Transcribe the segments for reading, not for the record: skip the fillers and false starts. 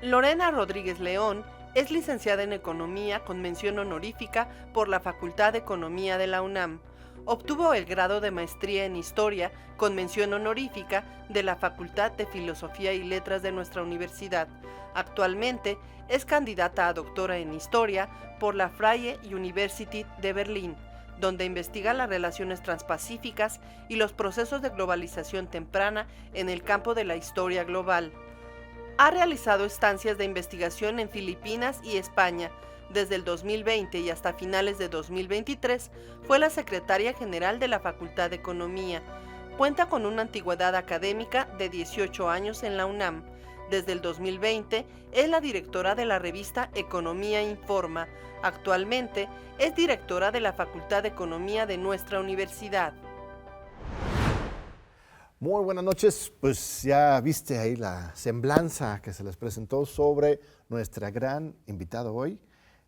Lorena Rodríguez León es licenciada en Economía con mención honorífica por la Facultad de Economía de la UNAM. Obtuvo el grado de maestría en Historia con mención honorífica de la Facultad de Filosofía y Letras de nuestra universidad. Actualmente es candidata a doctora en Historia por la Freie Universität de Berlín, donde investiga las relaciones transpacíficas y los procesos de globalización temprana en el campo de la historia global. Ha realizado estancias de investigación en Filipinas y España. Desde el 2020 y hasta finales de 2023 fue la secretaria general de la Facultad de Economía. Cuenta con una antigüedad académica de 18 años en la UNAM. Desde el 2020 es la directora de la revista Economía Informa. Actualmente es directora de la Facultad de Economía de nuestra universidad. Muy buenas noches, pues ya viste ahí la semblanza que se les presentó sobre nuestra gran invitada hoy,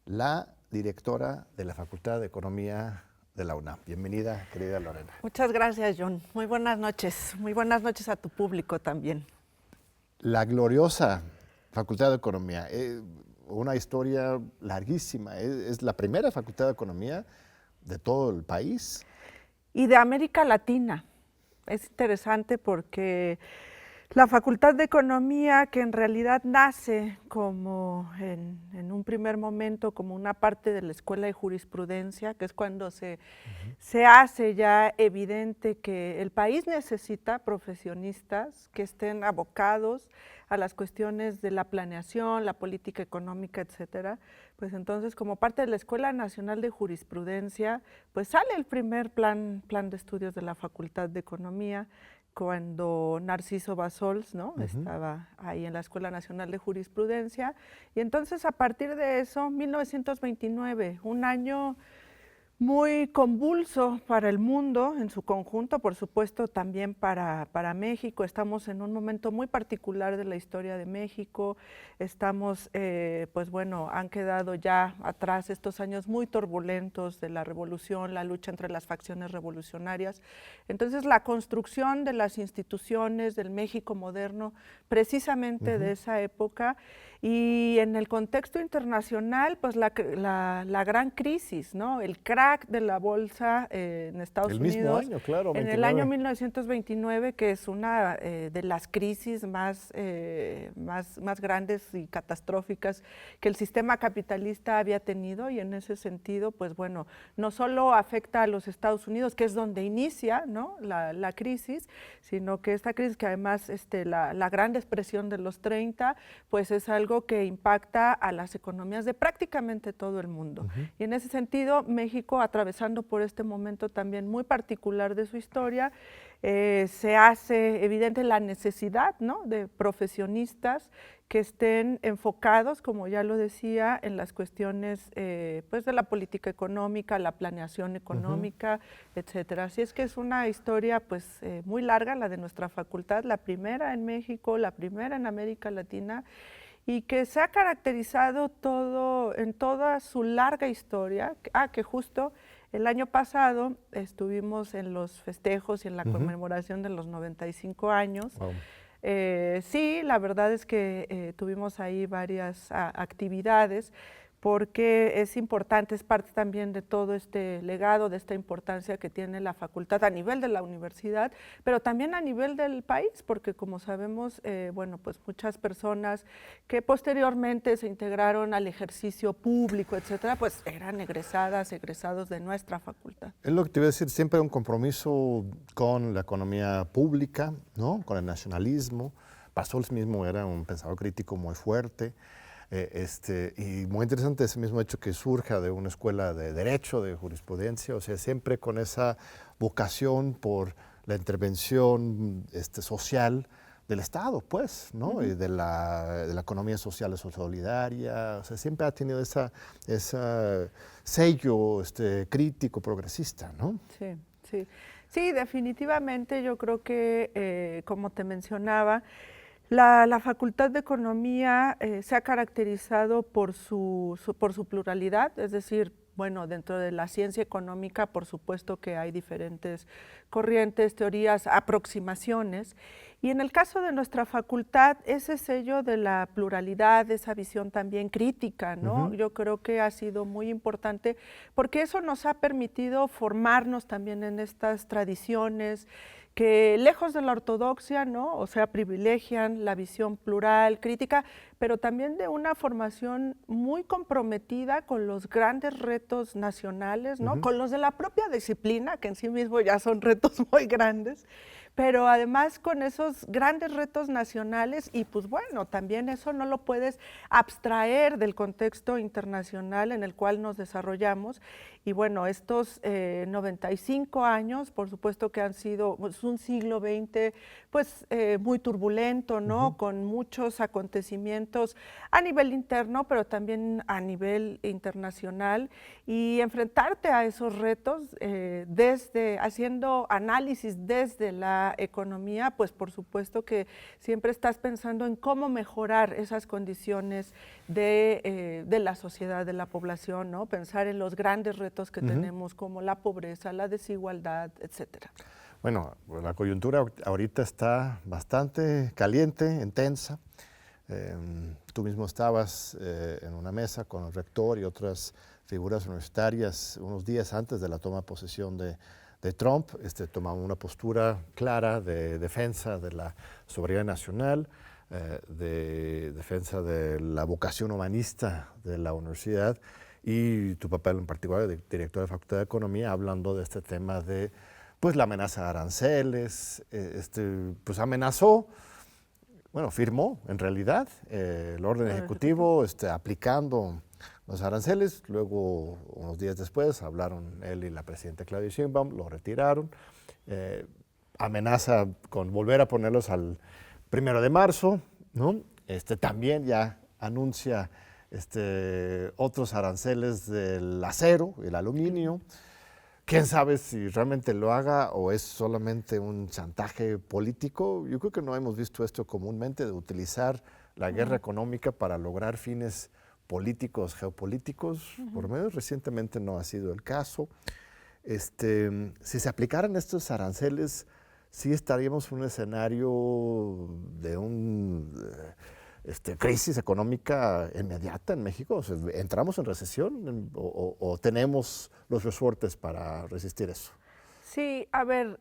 la directora de la Facultad de Economía de la UNAM. Bienvenida, querida Lorena. Muchas gracias, John. Muy buenas noches a tu público también. La gloriosa Facultad de Economía, una historia larguísima, es la primera Facultad de Economía de todo el país. Y de América Latina. Es interesante porque la Facultad de Economía, que en realidad nace como en un primer momento como una parte de la Escuela de Jurisprudencia, que es cuando se hace ya evidente que el país necesita profesionistas que estén abocados a las cuestiones de la planeación, la política económica, etcétera. Pues entonces, como parte de la Escuela Nacional de Jurisprudencia, pues sale el primer plan de estudios de la Facultad de Economía, cuando Narciso Bassols, ¿no? Estaba ahí en la Escuela Nacional de Jurisprudencia. Y entonces, a partir de eso, 1929, un año muy convulso para el mundo en su conjunto, por supuesto también para México. Estamos en un momento muy particular de la historia de México. Estamos, pues bueno, han quedado ya atrás estos años muy turbulentos de la revolución, la lucha entre las facciones revolucionarias. Entonces, la construcción de las instituciones del México moderno, precisamente de esa época, y en el contexto internacional, pues la gran crisis, ¿no? El crack de la bolsa en Estados Unidos. El mismo año, claro, en 29. el año 1929, que es una de las crisis más grandes y catastróficas que el sistema capitalista había tenido, y en ese sentido, pues bueno, no solo afecta a los Estados Unidos, que es donde inicia, ¿no? la crisis, sino que esta crisis, que además la gran depresión de los 30, pues es algo que impacta a las economías de prácticamente todo el mundo. Y en ese sentido, México, atravesando por este momento también muy particular de su historia, se hace evidente la necesidad, ¿no? de profesionistas que estén enfocados, como ya lo decía, en las cuestiones pues de la política económica, la planeación económica, etcétera. Así es que es una historia pues muy larga, la de nuestra facultad, la primera en México, la primera en América Latina, y que se ha caracterizado en toda su larga historia, que justo el año pasado estuvimos en los festejos y en la conmemoración de los 95 años. Wow. Sí, la verdad es que tuvimos ahí varias actividades, porque es importante, es parte también de todo este legado, de esta importancia que tiene la facultad a nivel de la universidad, pero también a nivel del país, porque como sabemos, bueno, pues muchas personas que posteriormente se integraron al ejercicio público, etcétera, pues eran egresados de nuestra facultad. Es lo que te iba a decir, siempre un compromiso con la economía pública, ¿no? Con el nacionalismo. Bassols mismo era un pensador crítico muy fuerte. Y muy interesante ese mismo hecho que surja de una escuela de derecho, de jurisprudencia, o sea, siempre con esa vocación por la intervención social del Estado, pues, ¿no? Y de la economía social solidaria, o sea, siempre ha tenido ese sello crítico, progresista, ¿no? Sí, sí. Sí, definitivamente yo creo que, como te mencionaba, la Facultad de Economía se ha caracterizado por su pluralidad, es decir, bueno, dentro de la ciencia económica, por supuesto que hay diferentes corrientes, teorías, aproximaciones. Y en el caso de nuestra facultad, ese sello de la pluralidad, esa visión también crítica, ¿no? Yo creo que ha sido muy importante porque eso nos ha permitido formarnos también en estas tradiciones que lejos de la ortodoxia, ¿no? O sea, privilegian la visión plural, crítica, pero también de una formación muy comprometida con los grandes retos nacionales, ¿no? Con los de la propia disciplina, que en sí mismo ya son retos muy grandes, pero además con esos grandes retos nacionales y pues bueno, también eso no lo puedes abstraer del contexto internacional en el cual nos desarrollamos y bueno, estos 95 años, por supuesto que han sido pues, un siglo XX pues muy turbulento, ¿no? Con muchos acontecimientos a nivel interno, pero también a nivel internacional y enfrentarte a esos retos desde haciendo análisis desde la economía, pues por supuesto que siempre estás pensando en cómo mejorar esas condiciones de la sociedad, de la población, ¿no? Pensar en los grandes retos que tenemos como la pobreza, la desigualdad, etcétera. Bueno, la coyuntura ahorita está bastante caliente, intensa. Tú mismo estabas en una mesa con el rector y otras figuras universitarias unos días antes de la toma de posesión de Trump. Tomamos una postura clara de defensa de la soberanía nacional, de defensa de la vocación humanista de la universidad y tu papel en particular de director de Facultad de Economía, hablando de este tema de pues, la amenaza de aranceles, pues amenazó, bueno, firmó en realidad el orden ejecutivo aplicando los aranceles, luego unos días después hablaron él y la presidenta Claudia Sheinbaum, lo retiraron, amenaza con volver a ponerlos al 1 de marzo, ¿no? También ya anuncia otros aranceles del acero, el aluminio. ¿Quién sabe si realmente lo haga o es solamente un chantaje político? Yo creo que no hemos visto esto comúnmente, de utilizar la guerra económica para lograr fines políticos, geopolíticos. Por lo menos recientemente no ha sido el caso. Si se aplicaran estos aranceles, sí estaríamos en un escenario de crisis económica inmediata en México. O sea, ¿entramos en recesión o tenemos los resortes para resistir eso? Sí, a ver,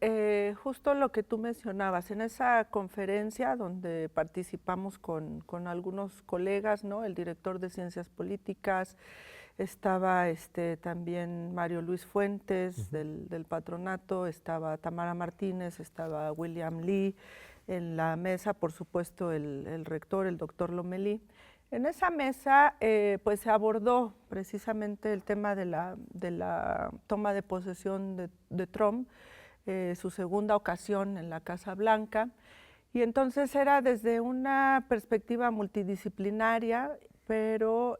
justo lo que tú mencionabas, en esa conferencia donde participamos con algunos colegas, ¿no? El director de Ciencias Políticas, estaba también Mario Luis Fuentes del patronato, estaba Tamara Martínez, estaba William Lee, en la mesa, por supuesto, el rector, el doctor Lomelí. En esa mesa pues se abordó precisamente el tema de la toma de posesión de Trump, su segunda ocasión en la Casa Blanca, y entonces era desde una perspectiva multidisciplinaria, pero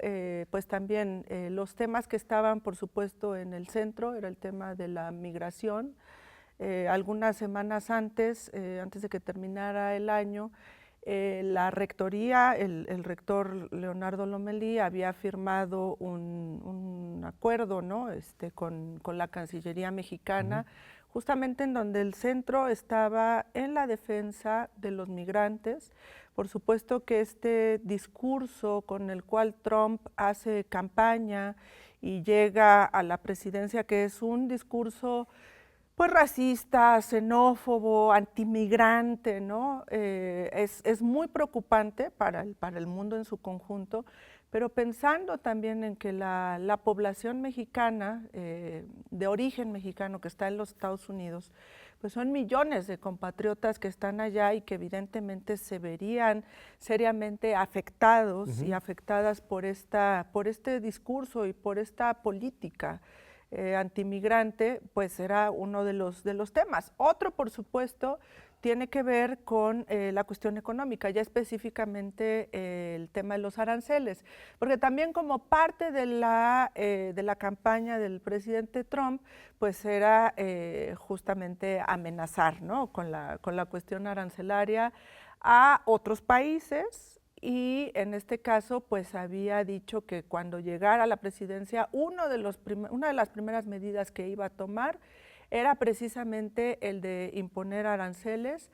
pues también los temas que estaban por supuesto en el centro era el tema de la migración. Algunas semanas antes de que terminara el año, la rectoría, el rector Leonardo Lomelí había firmado un acuerdo, ¿no? con la Cancillería mexicana, justamente en donde el centro estaba en la defensa de los migrantes. Por supuesto que este discurso con el cual Trump hace campaña y llega a la presidencia, que es un discurso pues racista, xenófobo, antimigrante, ¿no? Es muy preocupante para el mundo en su conjunto, pero pensando también en que la población mexicana, de origen mexicano que está en los Estados Unidos, pues son millones de compatriotas que están allá y que evidentemente se verían seriamente afectados y afectadas por este discurso y por esta política antimigrante, pues era uno de los temas. Otro, por supuesto, tiene que ver con la cuestión económica, ya específicamente el tema de los aranceles, porque también como parte de la campaña del presidente Trump, pues era justamente amenazar, ¿no? con la cuestión arancelaria a otros países y en este caso pues había dicho que cuando llegara a la presidencia una de las primeras medidas que iba a tomar era precisamente el de imponer aranceles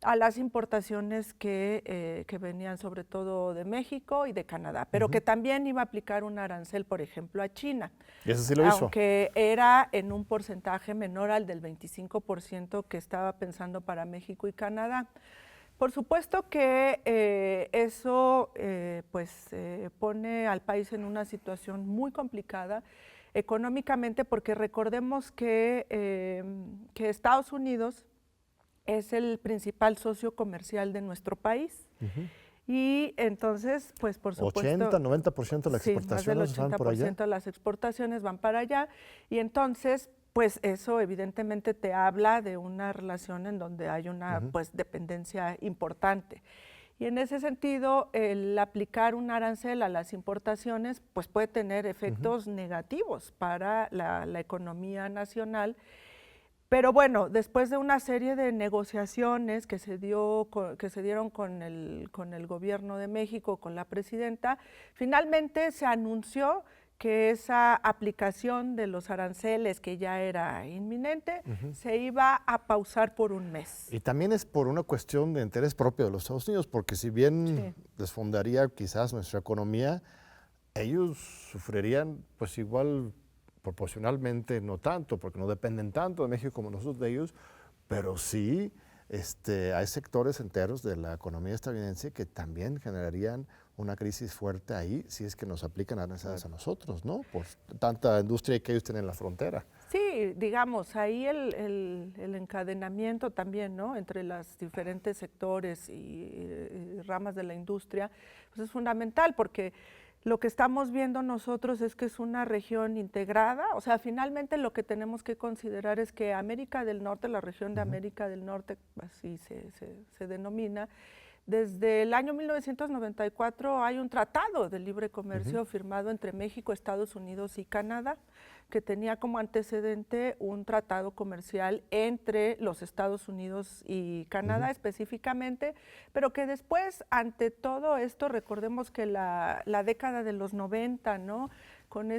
a las importaciones que venían sobre todo de México y de Canadá, pero que también iba a aplicar un arancel, por ejemplo, a China. Y eso sí lo hizo. Aunque era en un porcentaje menor al del 25% que estaba pensando para México y Canadá. Por supuesto que eso pone al país en una situación muy complicada económicamente, porque recordemos que Estados Unidos es el principal socio comercial de nuestro país. Y entonces, pues por supuesto… 80-90% de las exportaciones van por allá. Sí, más del 80% de las exportaciones van para allá. Y entonces, pues eso evidentemente te habla de una relación en donde hay una dependencia importante. Y en ese sentido, el aplicar un arancel a las importaciones, pues puede tener efectos negativos para la economía nacional. Pero bueno, después de una serie de negociaciones que se dieron con el gobierno de México, con la presidenta, finalmente se anunció que esa aplicación de los aranceles, que ya era inminente, se iba a pausar por un mes. Y también es por una cuestión de interés propio de los Estados Unidos, porque si bien desfondaría quizás nuestra economía, ellos sufrirían pues igual proporcionalmente, no tanto, porque no dependen tanto de México como nosotros de ellos, pero sí hay sectores enteros de la economía estadounidense que también generarían una crisis fuerte ahí si es que nos aplican aranceles a nosotros, ¿no? Por tanta industria que ellos tienen en la frontera. Sí, digamos, ahí el encadenamiento también, ¿no?, entre los diferentes sectores y ramas de la industria, pues es fundamental, porque lo que estamos viendo nosotros es que es una región integrada, o sea, finalmente lo que tenemos que considerar es que América del Norte, la región de América del Norte, así se denomina, desde el año 1994 hay un tratado de libre comercio firmado entre México, Estados Unidos y Canadá, que tenía como antecedente un tratado comercial entre los Estados Unidos y Canadá específicamente, pero que después, ante todo esto, recordemos que la década de los 90, ¿no?, con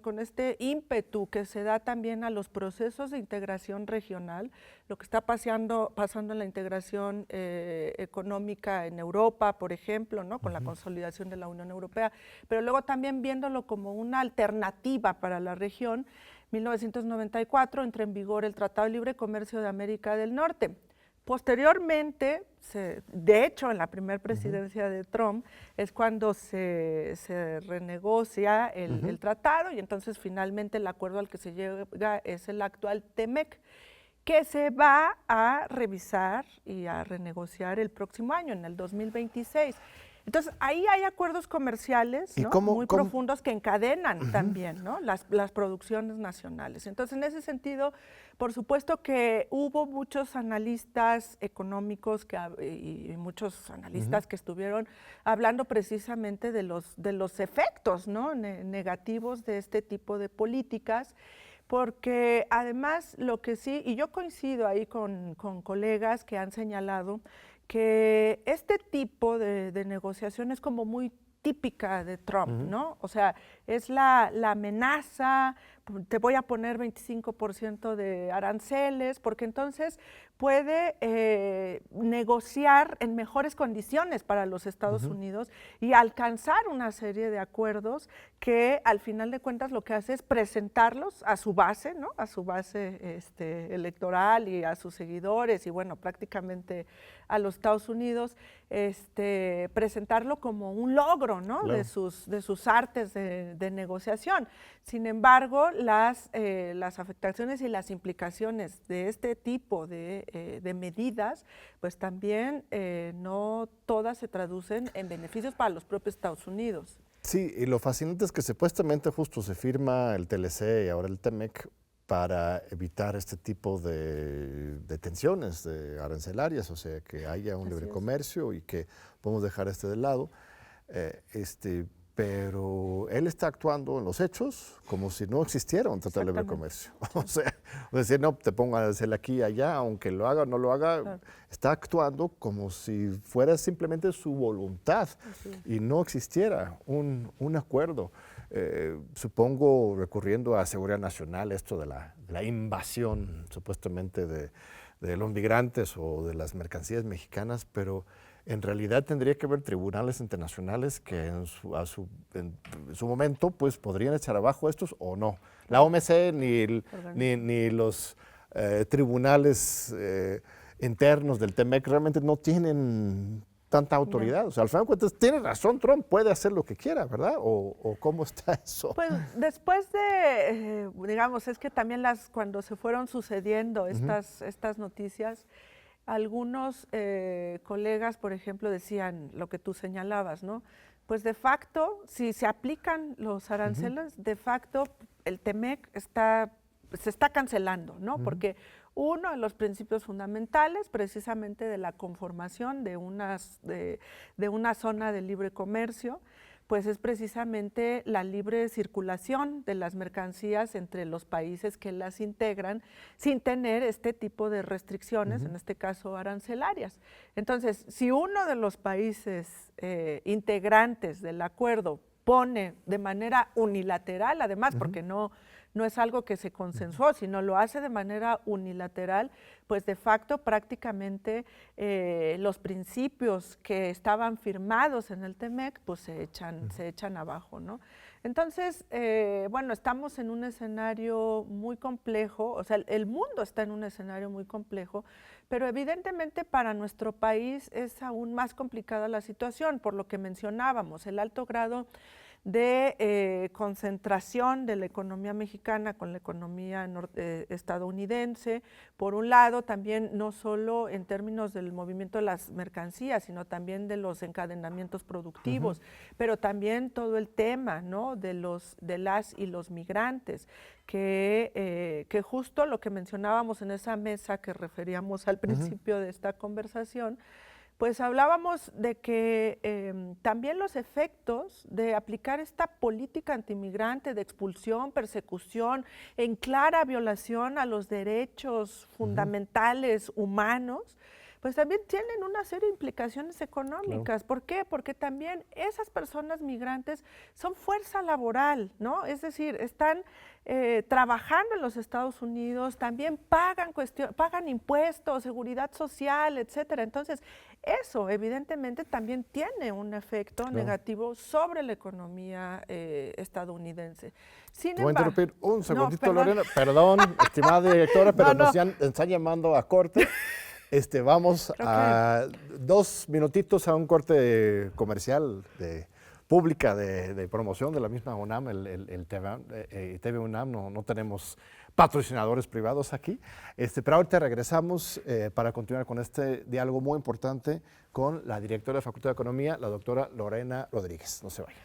con este ímpetu que se da también a los procesos de integración regional, lo que está pasando en la integración económica en Europa, por ejemplo, ¿no?, con la consolidación de la Unión Europea, pero luego también viéndolo como una alternativa para la región. 1994 entra en vigor el Tratado de Libre Comercio de América del Norte. Posteriormente, de hecho, en la primera presidencia de Trump es cuando se renegocia el tratado, y entonces finalmente el acuerdo al que se llega es el actual TEMEC, que se va a revisar y a renegociar el próximo año, en el 2026. Entonces, ahí hay acuerdos comerciales, ¿no?, muy profundos que encadenan también, ¿no?, las producciones nacionales. Entonces, en ese sentido, por supuesto que hubo muchos analistas económicos y muchos analistas que estuvieron hablando precisamente de los efectos, ¿no?, negativos de este tipo de políticas, porque además lo que sí, y yo coincido ahí con colegas que han señalado que este tipo de negociación es como muy típica de Trump, ¿no? O sea, es la amenaza, te voy a poner 25% de aranceles, porque entonces puede negociar en mejores condiciones para los Estados Unidos y alcanzar una serie de acuerdos que al final de cuentas lo que hace es presentarlos a su base, ¿no?, a su base electoral y a sus seguidores y bueno, prácticamente a los Estados Unidos, presentarlo como un logro, ¿no?, claro, de sus artes de negociación. Sin embargo, las afectaciones y las implicaciones de este tipo de medidas, pues también no todas se traducen en beneficios para los propios Estados Unidos. Sí, y lo fascinante es que supuestamente justo se firma el TLC y ahora el TEMEC para evitar este tipo de tensiones arancelarias, o sea, que haya un libre comercio y que podemos dejar de lado. Pero él está actuando en los hechos como si no existiera un tratado de libre comercio. O sea, O decir, no, te pongo a hacer aquí y allá, aunque lo haga o no lo haga, Claro. está actuando como si fuera simplemente su voluntad y no existiera un acuerdo. Supongo recurriendo a seguridad nacional, esto de la invasión supuestamente de los migrantes o de las mercancías mexicanas, pero en realidad tendría que haber tribunales internacionales que en su momento pues podrían echar abajo estos o no. La OMC ni los tribunales internos del TEMEC realmente no tienen tanta autoridad. O sea, al final de cuentas, tiene razón Trump, puede hacer lo que quiera, ¿verdad? ¿O cómo está eso? Pues después de, digamos, es que también cuando se fueron sucediendo estas noticias, algunos colegas, por ejemplo, decían lo que tú señalabas, ¿no? Pues de facto, si se aplican los aranceles, de facto el TEMEC se está cancelando, ¿no? Porque uno de los principios fundamentales precisamente de la conformación de una zona de libre comercio, pues es precisamente la libre circulación de las mercancías entre los países que las integran sin tener este tipo de restricciones, en este caso arancelarias. Entonces, si uno de los países integrantes del acuerdo pone de manera unilateral, además, porque no es algo que se consensuó, sino lo hace de manera unilateral, pues de facto prácticamente los principios que estaban firmados en el TEMEC pues se echan abajo, ¿no? Entonces, bueno, estamos en un escenario muy complejo, o sea, el mundo está en un escenario muy complejo, pero evidentemente para nuestro país es aún más complicada la situación, por lo que mencionábamos, el alto grado de concentración de la economía mexicana con la economía estadounidense, por un lado también no solo en términos del movimiento de las mercancías, sino también de los encadenamientos productivos, pero también todo el tema, ¿no?, de las y los migrantes, que justo lo que mencionábamos en esa mesa que referíamos al principio de esta conversación, pues hablábamos de que también los efectos de aplicar esta política antimigrante de expulsión, persecución, en clara violación a los derechos fundamentales humanos, pues también tienen una serie de implicaciones económicas. Claro. ¿Por qué? Porque también esas personas migrantes son fuerza laboral, ¿no? Es decir, están trabajando en los Estados Unidos, también pagan impuestos, seguridad social, etcétera. Entonces, eso evidentemente también tiene un efecto negativo sobre la economía estadounidense. Te voy a interrumpir un segundito, Lorena. Perdón, estimada directora, pero nos están llamando a corte. Vamos a 2 minutitos a un corte comercial pública de promoción de la misma UNAM, el TV UNAM. No tenemos patrocinadores privados aquí, pero ahorita regresamos para continuar con este diálogo muy importante con la directora de la Facultad de Economía, la doctora Lorena Rodríguez. No se vayan.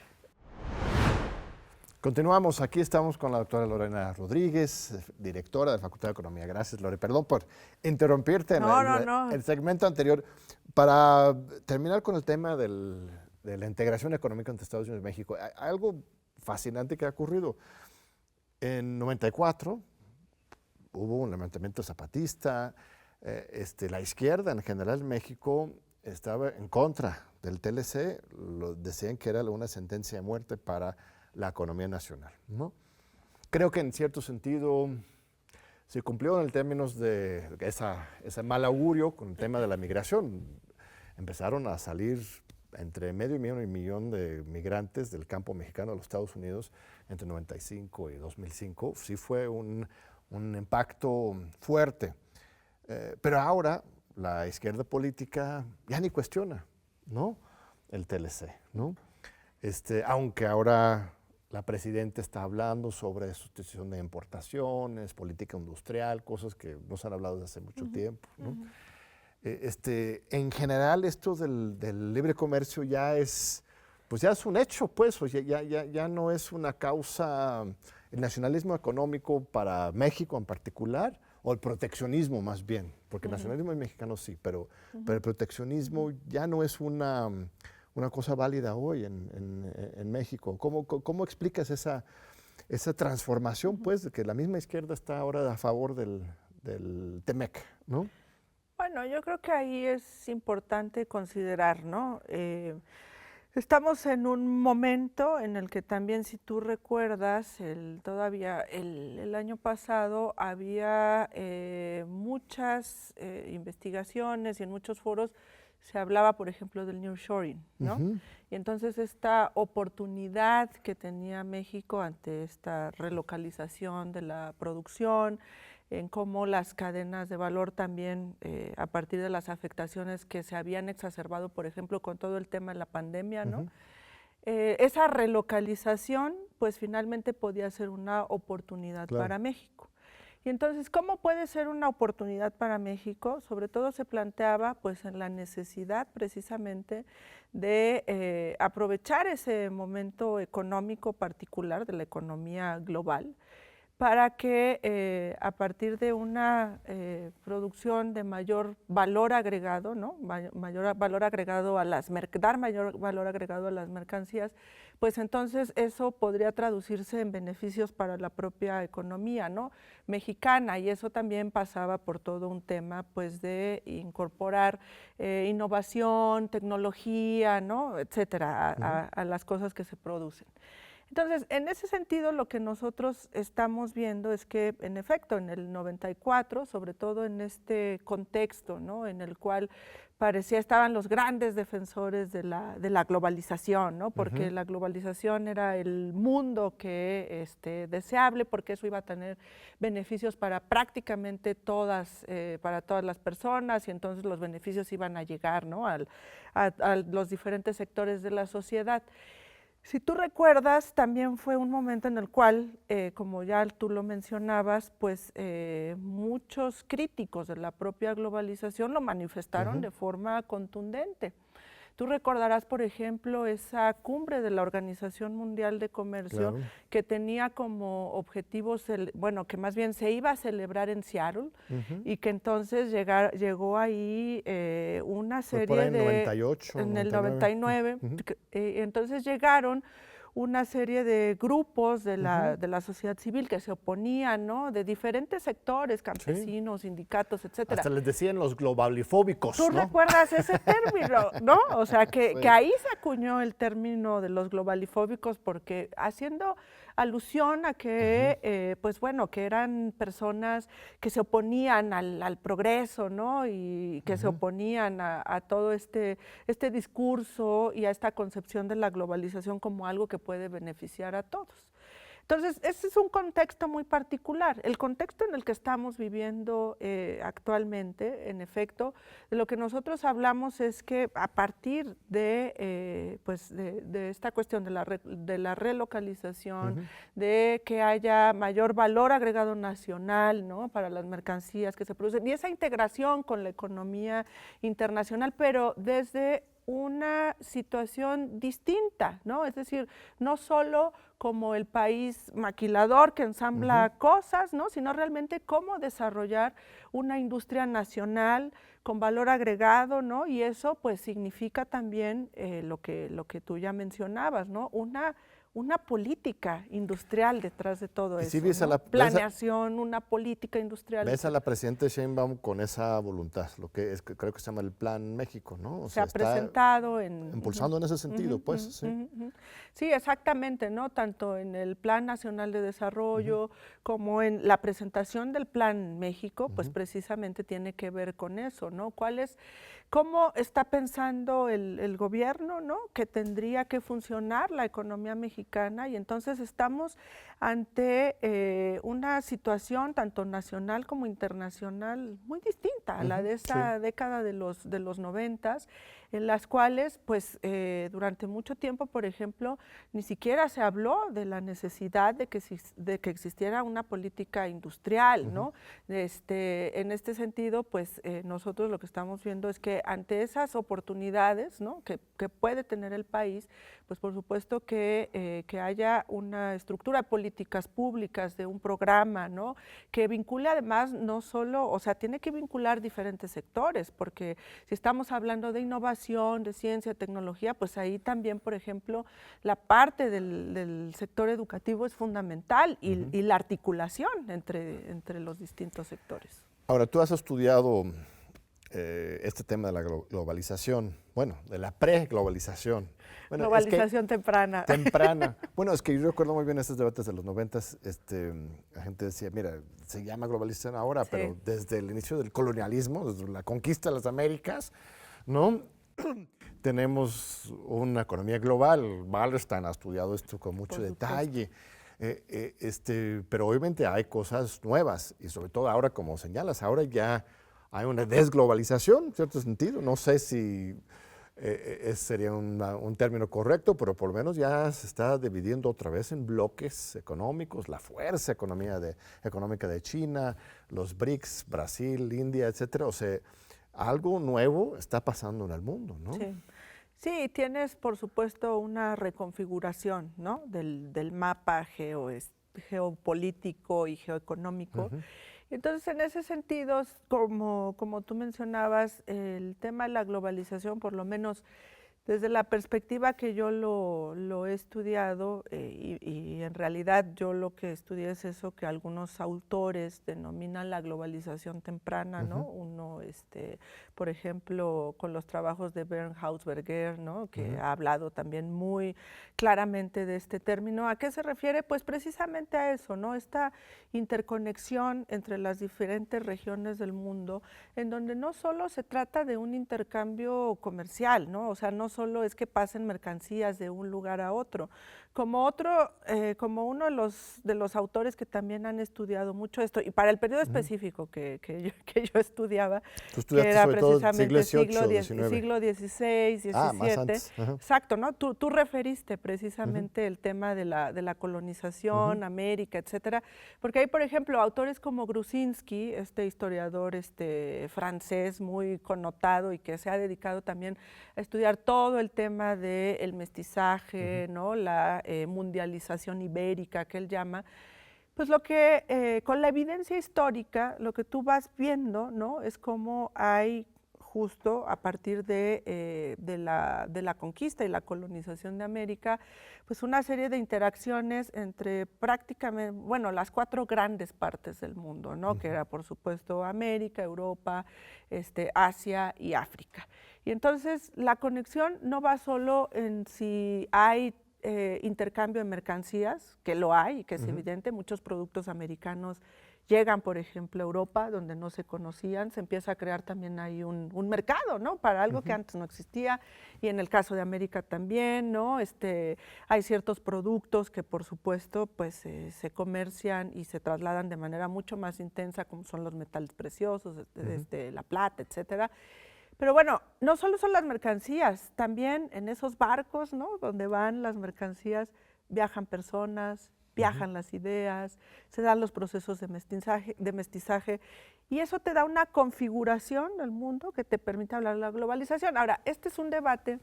Continuamos, aquí estamos con la doctora Lorena Rodríguez, directora de la Facultad de Economía. Gracias, Lore. Perdón por interrumpirte en el segmento anterior. Para terminar con el tema de la integración económica entre Estados Unidos y México, hay algo fascinante que ha ocurrido. En 94 hubo un levantamiento zapatista, la izquierda en general en México estaba en contra del TLC, decían que era una sentencia de muerte para la economía nacional, ¿no? Creo que en cierto sentido se cumplió en términos de ese mal augurio con el tema de la migración. Empezaron a salir entre medio millón y millón de migrantes del campo mexicano a los Estados Unidos entre 95 y 2005. Sí fue un impacto fuerte. Pero ahora la izquierda política ya ni cuestiona, ¿no?, el TLC, ¿no? Aunque ahora la presidenta está hablando sobre sustitución de importaciones, política industrial, cosas que no se han hablado desde hace mucho tiempo, ¿no? En general, esto del libre comercio ya es un hecho, pues, ya no es una causa, el nacionalismo económico para México en particular, o el proteccionismo más bien, porque el nacionalismo mexicano sí, pero el proteccionismo ya no es una cosa válida hoy en México. ¿Cómo explicas esa transformación, pues, de que la misma izquierda está ahora a favor del TEMEC, ¿no? Bueno, yo creo que ahí es importante considerar, ¿no? Estamos en un momento en el que también, si tú recuerdas, todavía el año pasado había muchas investigaciones y en muchos foros se hablaba, por ejemplo, del nearshoring, ¿no? Y entonces esta oportunidad que tenía México ante esta relocalización de la producción, en cómo las cadenas de valor también, a partir de las afectaciones que se habían exacerbado, por ejemplo, con todo el tema de la pandemia, ¿no? Esa relocalización, pues finalmente podía ser una oportunidad para México. Y entonces, ¿cómo puede ser una oportunidad para México? Sobre todo se planteaba pues en la necesidad precisamente de aprovechar ese momento económico particular de la economía global para que a partir de una producción de mayor valor agregado, ¿no? mayor valor agregado a dar mayor valor agregado a las mercancías, pues entonces eso podría traducirse en beneficios para la propia economía, ¿no? mexicana, y eso también pasaba por todo un tema pues de incorporar innovación, tecnología, ¿no? etcétera, a las cosas que se producen. Entonces, en ese sentido, lo que nosotros estamos viendo es que, en efecto, en el 94, sobre todo en este contexto, ¿no? en el cual parecía estaban los grandes defensores de la globalización, ¿no? porque la globalización era el mundo que deseable, porque eso iba a tener beneficios para prácticamente para todas las personas, y entonces los beneficios iban a llegar, ¿no? a los diferentes sectores de la sociedad. Si tú recuerdas, también fue un momento en el cual, como ya tú lo mencionabas, pues muchos críticos de la propia globalización lo manifestaron de forma contundente. Tú recordarás, por ejemplo, esa cumbre de la Organización Mundial de Comercio que tenía como objetivos, bueno, que más bien se iba a celebrar en Seattle y que entonces llegó ahí una serie Fue por ahí en de… 98, en el 99. Entonces llegaron una serie de grupos de la sociedad civil que se oponían, ¿no? De diferentes sectores, campesinos, sindicatos, etcétera. Hasta les decían los globalifóbicos, ¿Tú ¿no? recuerdas ese término, no? O sea, que ahí se acuñó el término de los globalifóbicos porque haciendo alusión a que, pues bueno, que eran personas que se oponían al progreso, ¿no? Y que se oponían a todo este discurso y a esta concepción de la globalización como algo que puede beneficiar a todos. Entonces, ese es un contexto muy particular. El contexto en el que estamos viviendo actualmente, en efecto, de lo que nosotros hablamos es que a partir de esta cuestión de la relocalización, de que haya mayor valor agregado nacional, ¿no? para las mercancías que se producen, y esa integración con la economía internacional, pero desde una situación distinta, ¿no? Es decir, no solo como el país maquilador que ensambla cosas, ¿no? Sino realmente cómo desarrollar una industria nacional con valor agregado, ¿no? Y eso pues significa también lo que tú ya mencionabas, ¿no? Una política industrial detrás de todo eso, ves ¿no? Planeación, una política industrial. Ves a la presidenta Sheinbaum con esa voluntad, lo que es, creo que se llama el Plan México, ¿no? O se ha presentado en… impulsando en ese sentido, pues, sí. Sí, exactamente, ¿no? Tanto en el Plan Nacional de Desarrollo como en la presentación del Plan México, pues precisamente tiene que ver con eso, ¿no? ¿Cómo está pensando el gobierno, ¿no? que tendría que funcionar la economía mexicana? Y entonces estamos ante una situación tanto nacional como internacional muy distinta a la de esa década de los 90s, en las cuales pues durante mucho tiempo, por ejemplo, ni siquiera se habló de la necesidad de que existiera una política industrial, ¿no? En este sentido, pues nosotros lo que estamos viendo es que ante esas oportunidades, ¿no? que puede tener el país, pues por supuesto que haya una estructura de políticas públicas, de un programa, ¿no? que vincule además no solo, o sea, tiene que vincular diferentes sectores, porque si estamos hablando de innovación, innovación, de ciencia, tecnología, pues ahí también, por ejemplo, la parte del sector educativo es fundamental y la articulación entre los distintos sectores. Ahora, tú has estudiado este tema de la globalización, bueno, de la preglobalización. Bueno, globalización temprana. Temprana. Bueno, es que yo recuerdo muy bien estos debates de los 90s, la gente decía, mira, se llama globalización ahora, sí, pero desde el inicio del colonialismo, desde la conquista de las Américas, ¿no? Tenemos una economía global. Wallerstein ha estudiado esto con mucho detalle. Pero obviamente hay cosas nuevas y sobre todo ahora, como señalas, ahora ya hay una desglobalización, en cierto sentido. No sé si sería un término correcto, pero por lo menos ya se está dividiendo otra vez en bloques económicos, la fuerza económica de China, los BRICS, Brasil, India, etcétera. O sea, algo nuevo está pasando en el mundo, ¿no? Sí. Sí, tienes por supuesto una reconfiguración, ¿no? del mapa geopolítico y geoeconómico. Entonces, en ese sentido, como tú mencionabas, el tema de la globalización, por lo menos desde la perspectiva que yo lo he estudiado, y en realidad yo lo que estudié es eso que algunos autores denominan la globalización temprana, ¿no? Uno, por ejemplo, con los trabajos de Bernd Hausberger, ¿no? Que ha hablado también muy claramente de este término. ¿A qué se refiere? Pues precisamente a eso, ¿no? Esta interconexión entre las diferentes regiones del mundo, en donde no solo se trata de un intercambio comercial, ¿no? O sea, no solo es que pasen mercancías de un lugar a otro. Como uno de los autores que también han estudiado mucho esto, y para el periodo específico que yo estudiaba, que era precisamente siglo XVI, XVII. Más antes. Exacto, ¿no? Tú referiste precisamente el tema de la colonización, América, etcétera, porque hay, por ejemplo, autores como Gruzinski, este historiador francés muy connotado y que se ha dedicado también a estudiar todo el tema del mestizaje, ¿no? La mundialización ibérica que él llama. Pues lo que, con la evidencia histórica, lo que tú vas viendo, ¿no? Es cómo hay justo a partir de la conquista y la colonización de América, pues una serie de interacciones entre prácticamente, bueno, las 4 grandes partes del mundo, ¿no? Que era, por supuesto, América, Europa, Asia y África. Y entonces la conexión no va solo en si hay intercambio de mercancías, que lo hay, que es evidente, muchos productos americanos llegan, por ejemplo, a Europa, donde no se conocían, se empieza a crear también ahí un mercado, ¿no? Para algo que antes no existía, y en el caso de América también, ¿no? Hay ciertos productos que, por supuesto, pues se comercian y se trasladan de manera mucho más intensa, como son los metales preciosos, la plata, etcétera. Pero bueno, no solo son las mercancías, también en esos barcos, ¿no? Donde van las mercancías, viajan personas, viajan las ideas, se dan los procesos de mestizaje, y eso te da una configuración del mundo que te permite hablar de la globalización. Ahora, este es un debate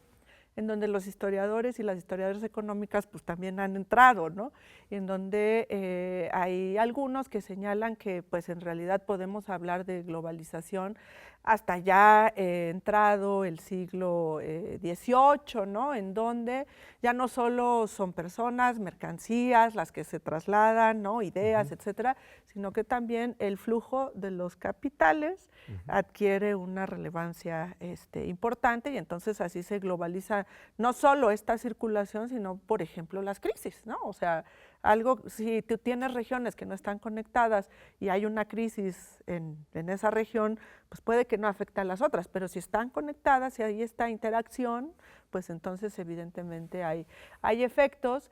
en donde los historiadores y las historiadoras económicas pues también han entrado, ¿no? En donde hay algunos que señalan que pues en realidad podemos hablar de globalización hasta ya entrado el siglo XVIII, ¿no? En donde ya no solo son personas, mercancías, las que se trasladan, ¿no? Ideas, etcétera, sino que también el flujo de los capitales adquiere una relevancia importante, y entonces así se globaliza no solo esta circulación, sino, por ejemplo, las crisis, ¿no? O sea, si tú tienes regiones que no están conectadas y hay una crisis en esa región, pues puede que no afecte a las otras, pero si están conectadas y hay esta interacción, pues entonces evidentemente hay efectos.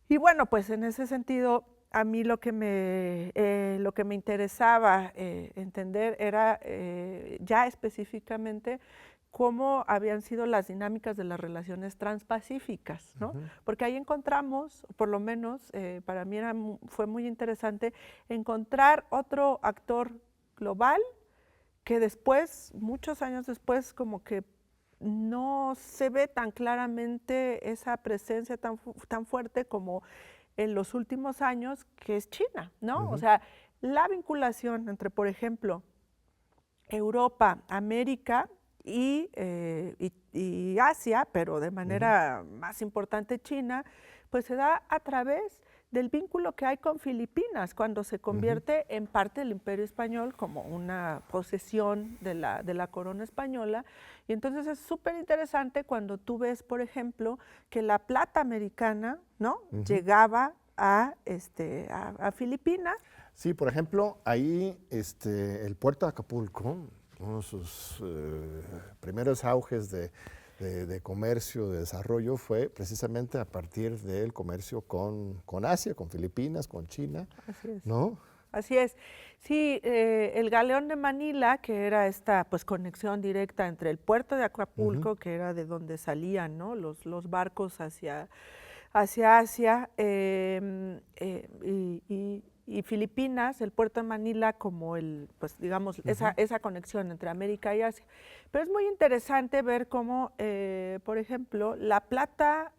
Y bueno, pues en ese sentido, a mí lo que me interesaba entender era ya específicamente cómo habían sido las dinámicas de las relaciones transpacíficas, ¿no? Porque ahí encontramos, por lo menos para mí fue muy interesante, encontrar otro actor global que después, muchos años después, como que no se ve tan claramente esa presencia tan fuerte como en los últimos años, que es China, ¿no? O sea, la vinculación entre, por ejemplo, Europa, América y Asia, pero de manera más importante China, pues se da a través del vínculo que hay con Filipinas, cuando se convierte en parte del Imperio Español como una posesión de la corona española. Y entonces es súper interesante cuando tú ves, por ejemplo, que la plata americana, ¿no? Llegaba a Filipinas. Sí, por ejemplo, ahí el puerto de Acapulco, uno de sus primeros auges de comercio, de desarrollo, fue precisamente a partir del comercio con Asia, con Filipinas, con China. Así es. ¿No? Así es. Sí, el galeón de Manila, que era esta pues conexión directa entre el puerto de Acapulco, que era de donde salían, ¿no? los barcos hacia Asia, y Filipinas, el puerto de Manila como pues digamos, esa conexión entre América y Asia. Pero es muy interesante ver cómo, por ejemplo, la plata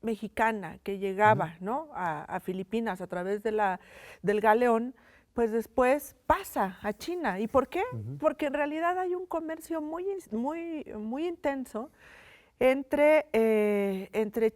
mexicana que llegaba, ¿no? a Filipinas a través del galeón, pues después pasa a China. ¿Y por qué? Porque en realidad hay un comercio muy intenso entre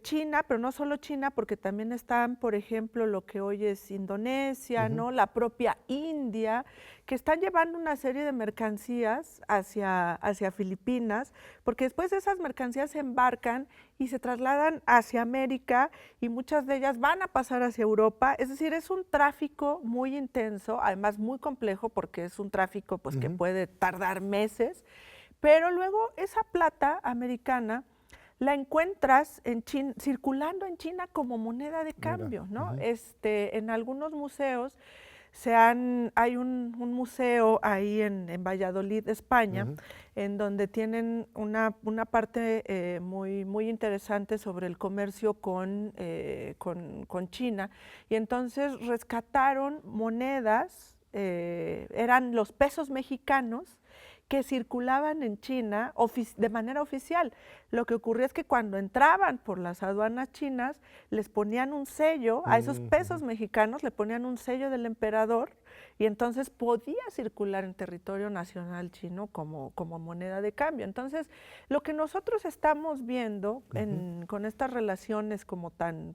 China, pero no solo China, porque también están, por ejemplo, lo que hoy es Indonesia, ¿no? La propia India, que están llevando una serie de mercancías hacia Filipinas, porque después esas mercancías se embarcan y se trasladan hacia América y muchas de ellas van a pasar hacia Europa. Es decir, es un tráfico muy intenso, además muy complejo, porque es un tráfico pues, que puede tardar meses, pero luego esa plata americana la encuentras circulando en China como moneda de cambio, ¿no? En algunos museos hay un museo ahí en Valladolid, España, en donde tienen una parte muy interesante sobre el comercio con China, y entonces rescataron monedas, eran los pesos mexicanos, que circulaban en China de manera oficial. Lo que ocurría es que cuando entraban por las aduanas chinas, les ponían un sello, a esos pesos mexicanos le ponían un sello del emperador, y entonces podía circular en territorio nacional chino como moneda de cambio. Entonces, lo que nosotros estamos viendo con estas relaciones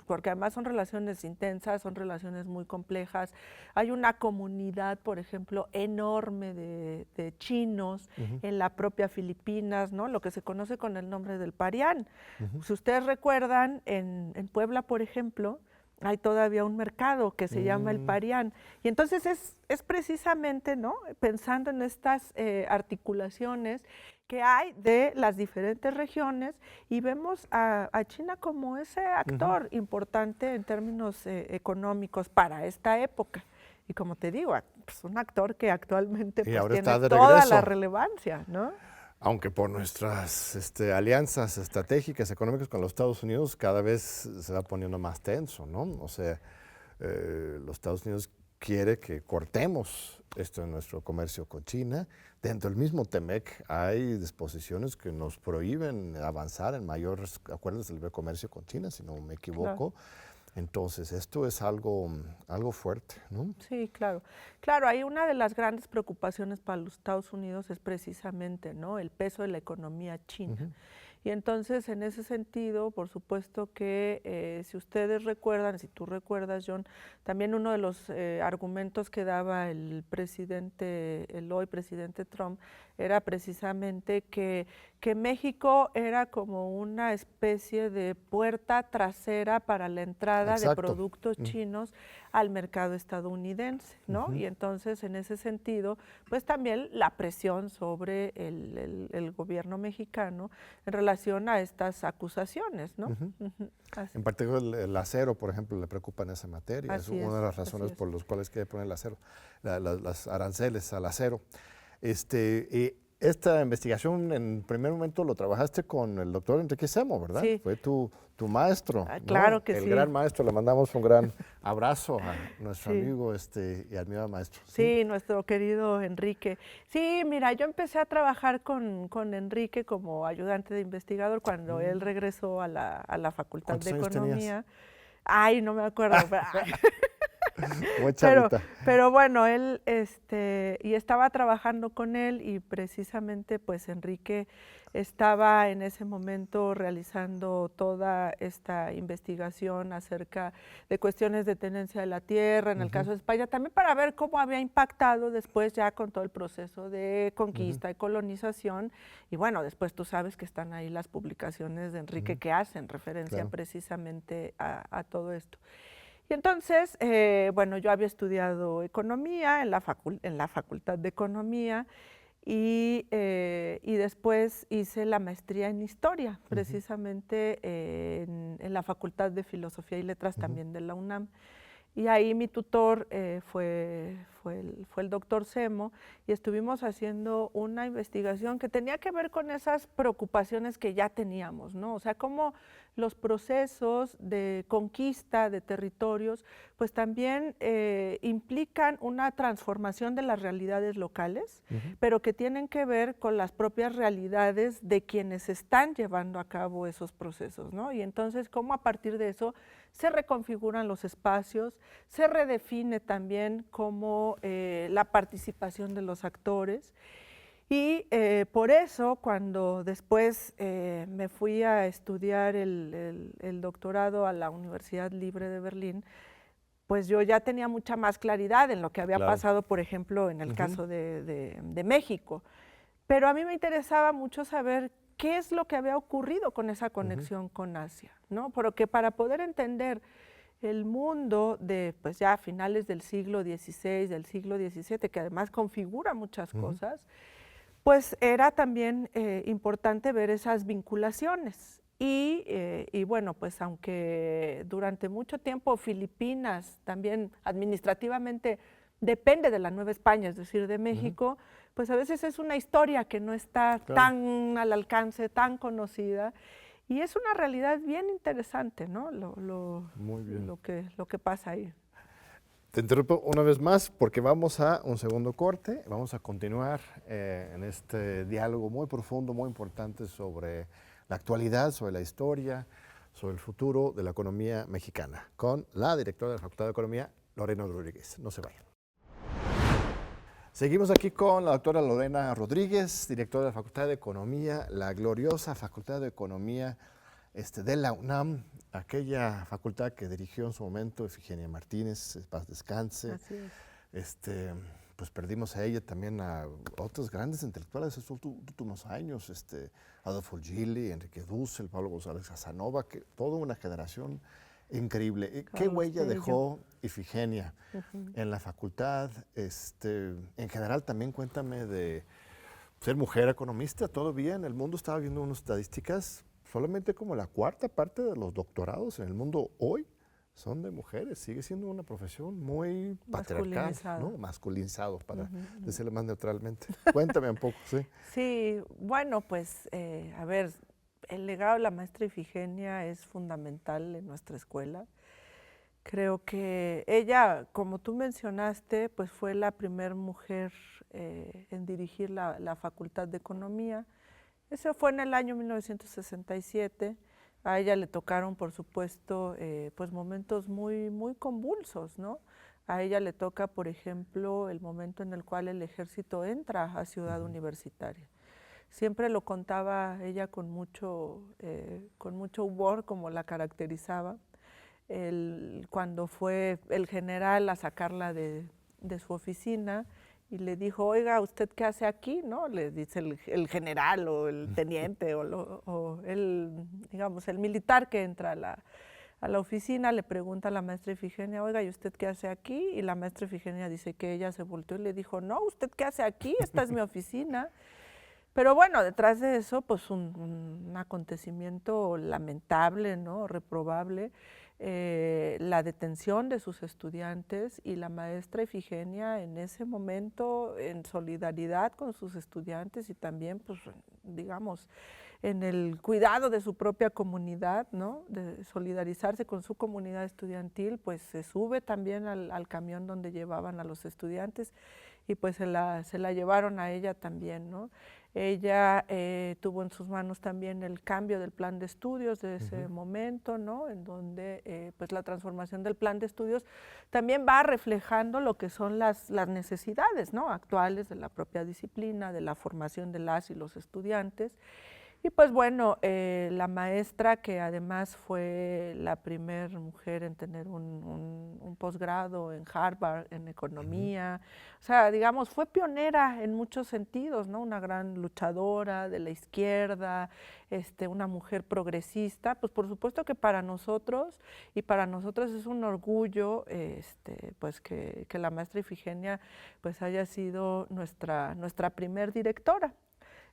porque además son relaciones intensas, son relaciones muy complejas, hay una comunidad, por ejemplo, enorme de chinos en la propia Filipinas, ¿no? Lo que se conoce con el nombre del Parián. Si ustedes recuerdan, en Puebla, por ejemplo, hay todavía un mercado que se llama el Parián. Y entonces es precisamente, ¿no? Pensando en estas articulaciones que hay de las diferentes regiones, y vemos a China como ese actor importante en términos económicos para esta época. Y como te digo, pues un actor que actualmente pues, tiene toda la relevancia, ¿no? Aunque por nuestras alianzas estratégicas, económicas con los Estados Unidos, cada vez se va poniendo más tenso, ¿no? O sea, los Estados Unidos quiere que cortemos esto en nuestro comercio con China. Dentro del mismo TEMEC hay disposiciones que nos prohíben avanzar en mayores acuerdos de libre comercio con China, si no me equivoco. Claro. Entonces, esto es algo fuerte, ¿no? Sí, claro. Claro, ahí una de las grandes preocupaciones para los Estados Unidos es precisamente, ¿no?, el peso de la economía china. Y entonces, en ese sentido, por supuesto que si ustedes recuerdan, si tú recuerdas, John, también uno de los argumentos que daba el hoy presidente Trump, era precisamente que México era como una especie de puerta trasera para la entrada de productos chinos al mercado estadounidense, ¿no? Y entonces, en ese sentido, pues también la presión sobre el gobierno mexicano en relación a estas acusaciones, ¿no? En particular el acero, por ejemplo, le preocupa en esa materia. Es una de las razones por las cuales quiere poner el acero, las aranceles al acero. Esta investigación en primer momento lo trabajaste con el doctor Enrique Semo, ¿verdad? Sí. Fue tu maestro. Claro que sí. El gran maestro, le mandamos un gran abrazo a nuestro amigo y admirado maestro. Sí, nuestro querido Enrique. Sí, mira, yo empecé a trabajar con Enrique como ayudante de investigador cuando él regresó a la Facultad de Economía. ¿Cuántos años tenías? Ay, no me acuerdo. Muy Pero, chavita. pero bueno, él, y estaba trabajando con él y precisamente pues Enrique estaba en ese momento realizando toda esta investigación acerca de cuestiones de tenencia de la tierra, en el caso de España, también para ver cómo había impactado después ya con todo el proceso de conquista y colonización. Y bueno, después tú sabes que están ahí las publicaciones de Enrique que hacen referencia Claro. precisamente a todo esto. Y entonces, bueno, yo había estudiado economía en la Facultad de Economía y después hice la maestría en historia, precisamente en la Facultad de Filosofía y Letras también de la UNAM. Y ahí mi tutor fue el doctor Semo y estuvimos haciendo una investigación que tenía que ver con esas preocupaciones que ya teníamos, ¿no? O sea, cómo los procesos de conquista de territorios pues también implican una transformación de las realidades locales, pero que tienen que ver con las propias realidades de quienes están llevando a cabo esos procesos, ¿no? Y entonces cómo a partir de eso se reconfiguran los espacios, se redefine también cómo la participación de los actores. Y por eso, cuando después me fui a estudiar el doctorado a la Universidad Libre de Berlín, pues yo ya tenía mucha más claridad en lo que había Claro. pasado, por ejemplo, en el caso de México. Pero a mí me interesaba mucho saber qué es lo que había ocurrido con esa conexión con Asia, ¿no? Porque para poder entender el mundo de, pues ya a finales del siglo XVI, del siglo XVII, que además configura muchas cosas, pues era también importante ver esas vinculaciones. Y bueno, pues aunque durante mucho tiempo Filipinas también administrativamente depende de la Nueva España, es decir, de México, pues a veces es una historia que no está tan al alcance, tan conocida. Y es una realidad bien interesante, ¿no? Muy bien. Lo que pasa ahí. Te interrumpo una vez más porque vamos a un segundo corte. Vamos a continuar en este diálogo muy profundo, muy importante sobre la actualidad, sobre la historia, sobre el futuro de la economía mexicana, con la directora de la Facultad de Economía, Lorena Rodríguez. No se vayan. Seguimos aquí con la doctora Lorena Rodríguez, directora de la Facultad de Economía, la gloriosa Facultad de Economía de la UNAM, aquella facultad que dirigió en su momento Ifigenia Martínez, paz descanse. Así es. Pues perdimos a ella también a otros grandes intelectuales de estos últimos años, Adolfo Gili, Enrique Dussel, Pablo González Casanova, que toda una generación increíble. ¿Qué huella dejó Ifigenia en la facultad? En general también cuéntame de ser mujer economista, todo bien, el mundo estaba viendo unas estadísticas, solamente como la cuarta parte de los doctorados en el mundo hoy son de mujeres, sigue siendo una profesión muy patriarcal, ¿no? Masculinizado, para decirlo más neutralmente. Cuéntame un poco, sí. Sí, bueno, pues, a ver, el legado de la maestra Ifigenia es fundamental en nuestra escuela. Creo que ella, como tú mencionaste, pues fue la primera mujer en dirigir la Facultad de Economía. Eso fue en el año 1967. A ella le tocaron, por supuesto, pues momentos muy, muy convulsos, ¿no? A ella le toca, por ejemplo, el momento en el cual el ejército entra a Ciudad Universitaria. Siempre lo contaba ella con mucho humor, como la caracterizaba. Cuando fue el general a sacarla de su oficina y le dijo, oiga, ¿usted qué hace aquí? ¿No? Le dice el general o el teniente o el, digamos, el militar que entra a la oficina, le pregunta a la maestra Ifigenia, oiga, ¿y usted qué hace aquí? Y la maestra Ifigenia dice que ella se volteó y le dijo, no, ¿usted qué hace aquí? Esta es mi oficina. Pero bueno, detrás de eso, pues un acontecimiento lamentable, ¿no? Reprobable, la detención de sus estudiantes y la maestra Ifigenia en ese momento en solidaridad con sus estudiantes y también, pues, digamos, en el cuidado de su propia comunidad, ¿no? De solidarizarse con su comunidad estudiantil, pues se sube también al camión donde llevaban a los estudiantes y pues se la llevaron a ella también, ¿no? Ella tuvo en sus manos también el cambio del plan de estudios de ese momento, ¿no? En donde pues la transformación del plan de estudios también va reflejando lo que son las necesidades, ¿no? Actuales de la propia disciplina, de la formación de las y los estudiantes. Y pues bueno, la maestra, que además fue la primera mujer en tener un posgrado en Harvard en economía, o sea, digamos, fue pionera en muchos sentidos, ¿no? Una gran luchadora de la izquierda, una mujer progresista, pues por supuesto que para nosotros y para nosotros es un orgullo, pues que la maestra Ifigenia pues haya sido nuestra primer directora.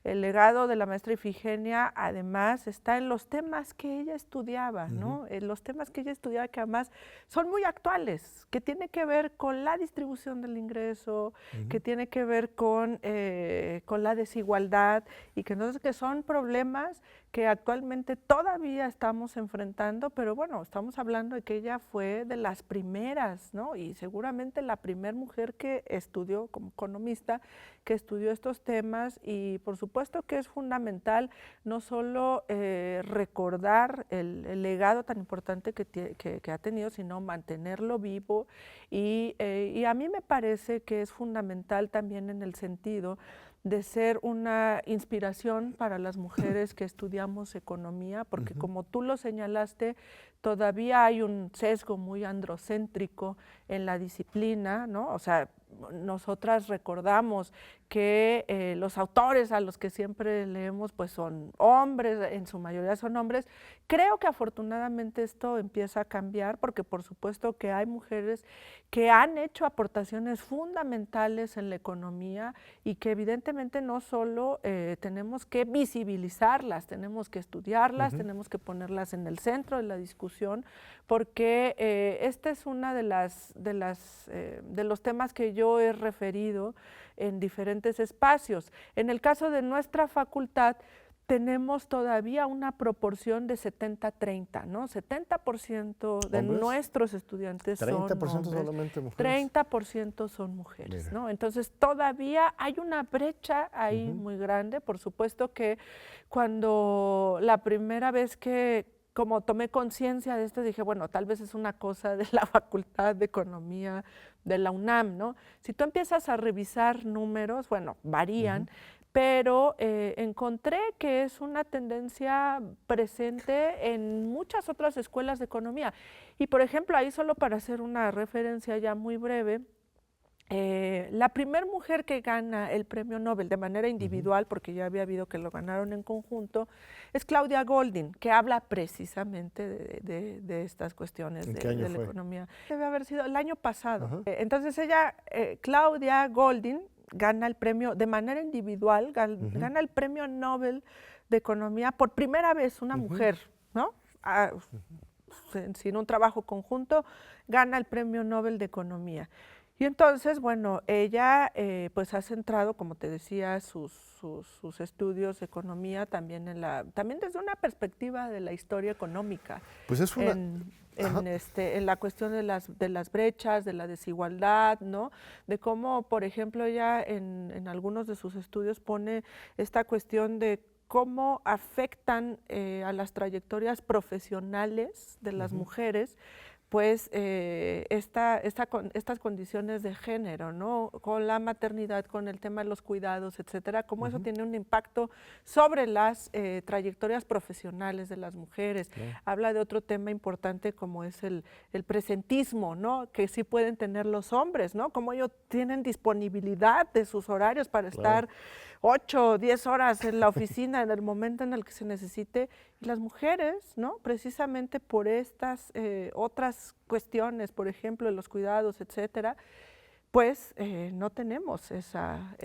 El legado de la maestra Ifigenia además está en los temas que ella estudiaba, ¿no? En los temas que ella estudiaba que además son muy actuales, que tiene que ver con la distribución del ingreso, que tiene que ver con la desigualdad y que entonces que son problemas que actualmente todavía estamos enfrentando, pero bueno, estamos hablando de que ella fue de las primeras, ¿no? Y seguramente la primera mujer que estudió como economista, que estudió estos temas y por supuesto que es fundamental no solo recordar el legado tan importante que ha tenido, sino mantenerlo vivo y a mí me parece que es fundamental también en el sentido de ser una inspiración para las mujeres que estudiamos economía, porque como tú lo señalaste, todavía hay un sesgo muy androcéntrico en la disciplina, ¿no? O sea, nosotras recordamos que los autores a los que siempre leemos pues son hombres, en su mayoría son hombres. Creo que afortunadamente esto empieza a cambiar porque por supuesto que hay mujeres que han hecho aportaciones fundamentales en la economía y que evidentemente no solo tenemos que visibilizarlas, tenemos que estudiarlas, tenemos que ponerlas en el centro de la discusión porque esta es una de los temas que yo he referido en diferentes espacios. En el caso de nuestra facultad, tenemos todavía una proporción de 70-30, ¿no? 70% de ¿Hombres? nuestros estudiantes son hombres. 30% solamente mujeres. 30% son mujeres, Mira. ¿no? Entonces todavía hay una brecha ahí muy grande. Por supuesto que cuando la primera vez que como tomé conciencia de esto, dije, bueno, tal vez es una cosa de la Facultad de Economía de la UNAM, ¿no? Si tú empiezas a revisar números, bueno, varían, pero encontré que es una tendencia presente en muchas otras escuelas de economía. Y, por ejemplo, ahí solo para hacer una referencia ya muy breve, la primera mujer que gana el premio Nobel de manera individual, porque ya había habido que lo ganaron en conjunto, es Claudia Goldin, que habla precisamente de estas cuestiones ¿En qué año de la fue? economía. Debe haber sido el año pasado. Entonces ella, Claudia Goldin, gana el premio de manera individual, gana el premio Nobel de Economía por primera vez una mujer, ¿no? Sin un trabajo conjunto, gana el premio Nobel de Economía. Y entonces, bueno, ella pues ha centrado, como te decía, sus estudios de economía también también desde una perspectiva de la historia económica. Pues es una... En la cuestión de las brechas, de la desigualdad, ¿no? De cómo, por ejemplo, ella en algunos de sus estudios pone esta cuestión de cómo afectan a las trayectorias profesionales de las mujeres, pues estas condiciones de género, ¿no? Con la maternidad, con el tema de los cuidados, etcétera, cómo eso tiene un impacto sobre las trayectorias profesionales de las mujeres. Habla de otro tema importante como es el presentismo, ¿no? Que sí pueden tener los hombres, ¿no? Cómo ellos tienen disponibilidad de sus horarios para estar 8 o 10 horas en la oficina en el momento en el que se necesite. Y las mujeres, ¿no? Precisamente por estas otras cuestiones, por ejemplo, los cuidados, etcétera, pues no tenemos esa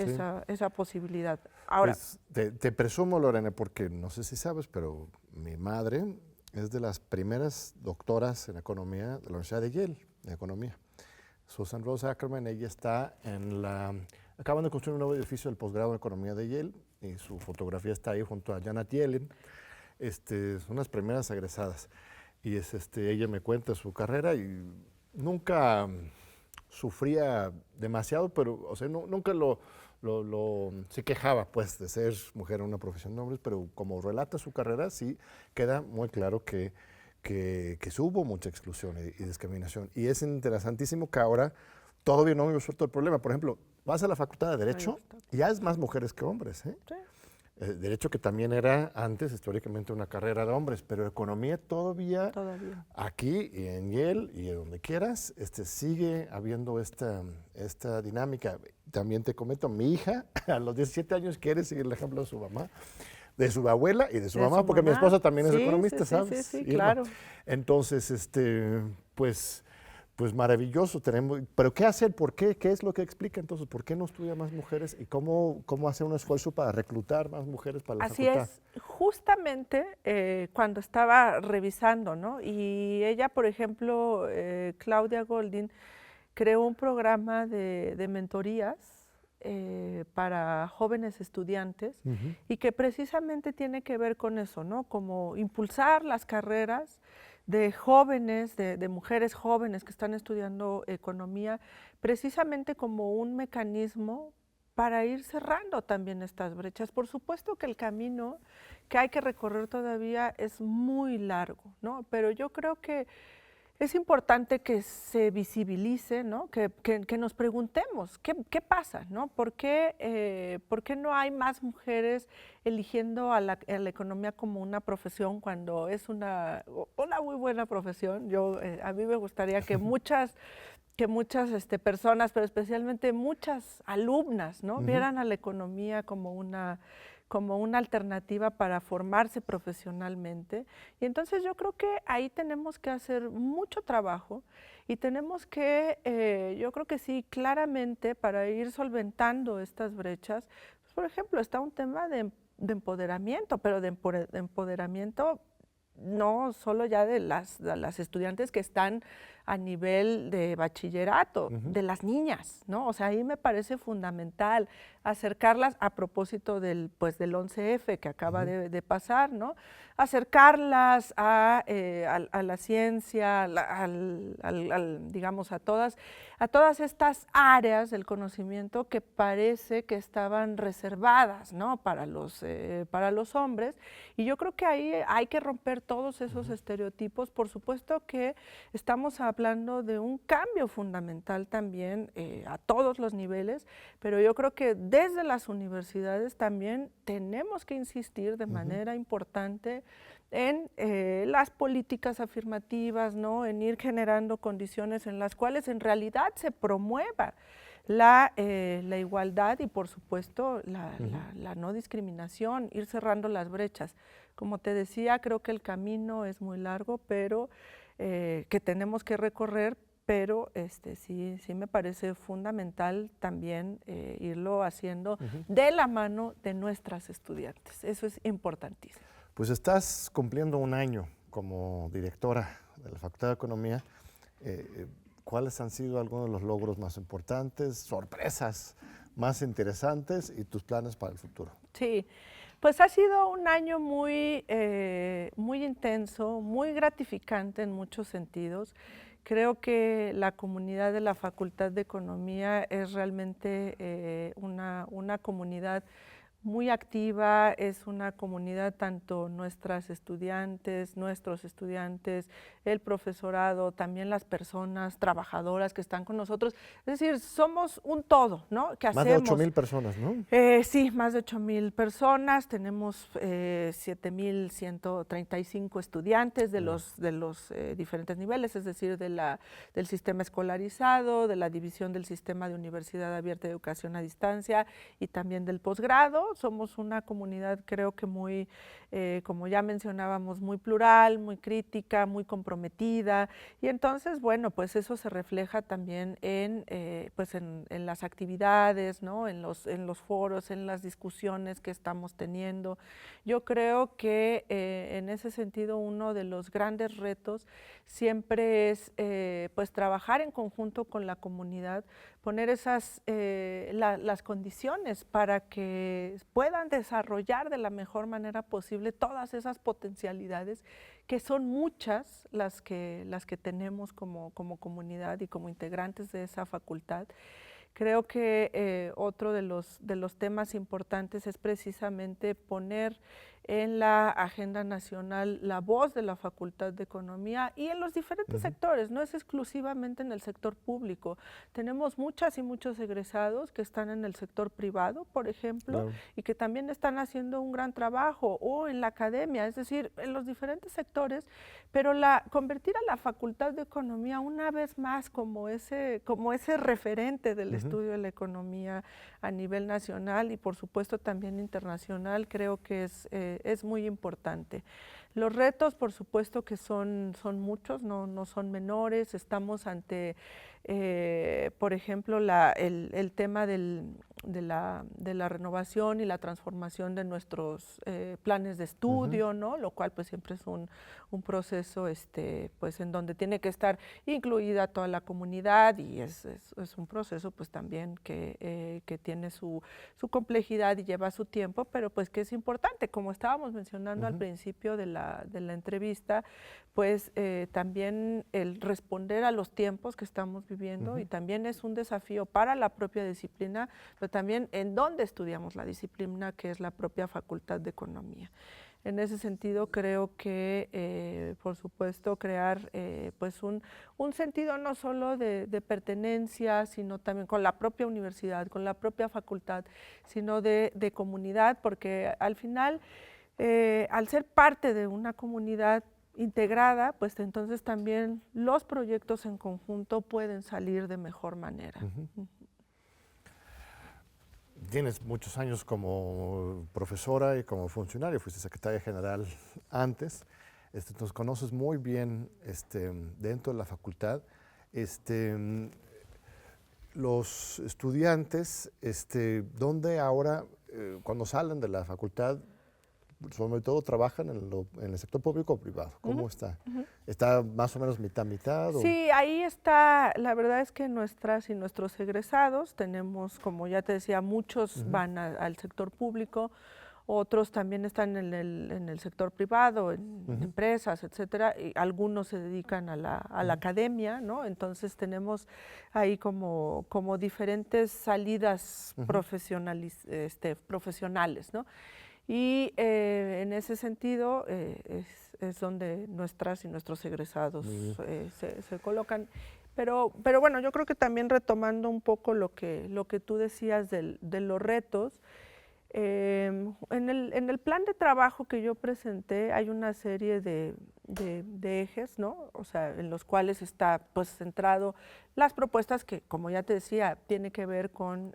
posibilidad. Ahora, pues, te presumo, Lorena, porque no sé si sabes, pero mi madre es de las primeras doctoras en economía de la Universidad de Yale, de economía. Susan Rose Ackerman, ella está acaban de construir un nuevo edificio del posgrado en economía de Yale y su fotografía está ahí junto a Janet Yellen. Son las primeras egresadas. Y ella me cuenta su carrera y nunca sufría demasiado, pero o sea, nunca lo se quejaba pues de ser mujer en una profesión de hombres, pero como relata su carrera, sí queda muy claro que hubo mucha exclusión y discriminación. Y es interesantísimo que ahora todavía no hemos resuelto el problema. Por ejemplo, vas a la Facultad de Derecho y ya es más mujeres que hombres, ¿eh? Sí. Derecho que también era antes históricamente una carrera de hombres, pero economía todavía. Aquí y en Yale y donde quieras, sigue habiendo esta dinámica. También te comento, mi hija a los 17 años quiere seguir el ejemplo de su mamá, de su abuela y de su mamá, porque mi esposa también es economista, ¿sabes? Sí, claro. Entonces, pues maravilloso tenemos, pero ¿qué hacer? ¿Por qué? ¿Qué es lo que explica entonces? ¿Por qué no estudia más mujeres? ¿Y cómo hacer un esfuerzo para reclutar más mujeres para la facultad? Así es, justamente cuando estaba revisando, ¿no? Y ella, por ejemplo, Claudia Goldin, creó un programa de mentorías para jóvenes estudiantes y que precisamente tiene que ver con eso, ¿no? Como impulsar las carreras de jóvenes, de mujeres jóvenes que están estudiando economía, precisamente como un mecanismo para ir cerrando también estas brechas. Por supuesto que el camino que hay que recorrer todavía es muy largo, ¿no? Pero yo creo que es importante que se visibilice, ¿no? Que nos preguntemos, ¿qué pasa? ¿No? ¿Por qué no hay más mujeres eligiendo a la economía como una profesión cuando es una muy buena profesión? A mí me gustaría que muchas personas, pero especialmente muchas alumnas, ¿no? Vieran a la economía como una alternativa para formarse profesionalmente. Y entonces yo creo que ahí tenemos que hacer mucho trabajo y tenemos que, yo creo que sí, claramente para ir solventando estas brechas, pues, por ejemplo, está un tema de empoderamiento, pero de empoderamiento no solo ya de las estudiantes que están a nivel de bachillerato, de las niñas, ¿no? O sea, ahí me parece fundamental acercarlas a propósito del 11F que acaba de pasar, ¿no? Acercarlas a la ciencia, digamos, a todas estas áreas del conocimiento que parece que estaban reservadas, ¿no? Para los hombres. Y yo creo que ahí hay que romper todos esos estereotipos. Por supuesto que estamos hablando de un cambio fundamental también a todos los niveles, pero yo creo que desde las universidades también tenemos que insistir de manera importante en las políticas afirmativas, ¿no? En ir generando condiciones en las cuales en realidad se promueva la igualdad y por supuesto la no discriminación, ir cerrando las brechas. Como te decía, creo que el camino es muy largo, pero que tenemos que recorrer, pero sí me parece fundamental también irlo haciendo de la mano de nuestras estudiantes. Eso es importantísimo. Pues estás cumpliendo un año como directora de la Facultad de Economía. ¿Cuáles han sido algunos de los logros más importantes, sorpresas más interesantes y tus planes para el futuro? Sí, pues ha sido un año muy intenso, muy gratificante en muchos sentidos. Creo que la comunidad de la Facultad de Economía es realmente una comunidad muy activa, es una comunidad, tanto nuestros estudiantes, el profesorado, también las personas trabajadoras que están con nosotros. Es decir, somos un todo, ¿no? ¿Qué hacemos? Más de 8,000 personas, ¿no? Sí, más de 8,000 personas. Tenemos 7,135 estudiantes de los diferentes niveles, es decir, del sistema escolarizado, de la división del sistema de Universidad Abierta de Educación a Distancia y también del posgrado. Somos una comunidad, creo que muy, como ya mencionábamos, muy plural, muy crítica, muy comprometida. Y entonces, bueno, pues eso se refleja también en las actividades, ¿no? En los foros, en las discusiones que estamos teniendo. Yo creo que en ese sentido uno de los grandes retos siempre es pues trabajar en conjunto con la comunidad, poner las condiciones para que puedan desarrollar de la mejor manera posible todas esas potencialidades, que son muchas las que tenemos como comunidad y como integrantes de esa facultad. Creo que otro de los temas importantes es precisamente poner en la agenda nacional la voz de la Facultad de Economía y en los diferentes sectores, no es exclusivamente en el sector público. Tenemos muchas y muchos egresados que están en el sector privado, por ejemplo, y que también están haciendo un gran trabajo, o en la academia, es decir, en los diferentes sectores, pero convertir a la Facultad de Economía una vez más como ese referente del estudio de la economía a nivel nacional y por supuesto también internacional, creo que es muy importante. Los retos, por supuesto que son muchos, no son menores. Estamos ante, por ejemplo, el tema de la renovación y la transformación de nuestros planes de estudio, ¿no? Lo cual pues siempre es un proceso pues en donde tiene que estar incluida toda la comunidad, y es un proceso pues también que tiene su complejidad y lleva su tiempo, pero pues que es importante, como estábamos mencionando al principio de la entrevista, pues también el responder a los tiempos que estamos viviendo, y también es un desafío para la propia disciplina, pero también en dónde estudiamos la disciplina, que es la propia Facultad de Economía. En ese sentido, creo que, por supuesto, crear pues un sentido no solo de pertenencia, sino también con la propia universidad, con la propia facultad, sino de comunidad, porque al final, al ser parte de una comunidad integrada, pues entonces también los proyectos en conjunto pueden salir de mejor manera. Tienes muchos años como profesora y como funcionaria, fuiste secretaria general antes, nos conoces muy bien dentro de la facultad. Los estudiantes, ¿dónde ahora, cuando salen de la facultad, sobre todo trabajan en el sector público o privado? ¿Cómo está? ¿Está más o menos mitad-mitad? Sí, ahí está. La verdad es que nuestras y nuestros egresados tenemos, como ya te decía, muchos van al sector público, otros también están en el sector privado, en empresas, etcétera, y algunos se dedican a la academia, ¿no? Entonces tenemos ahí como diferentes salidas profesionales, ¿no? Y en ese sentido es donde nuestras y nuestros egresados se colocan. Pero bueno, yo creo que también retomando un poco lo que tú decías de los retos, en el plan de trabajo que yo presenté hay una serie de ejes, ¿no? O sea, en los cuales está pues centrado las propuestas que, como ya te decía, tiene que ver con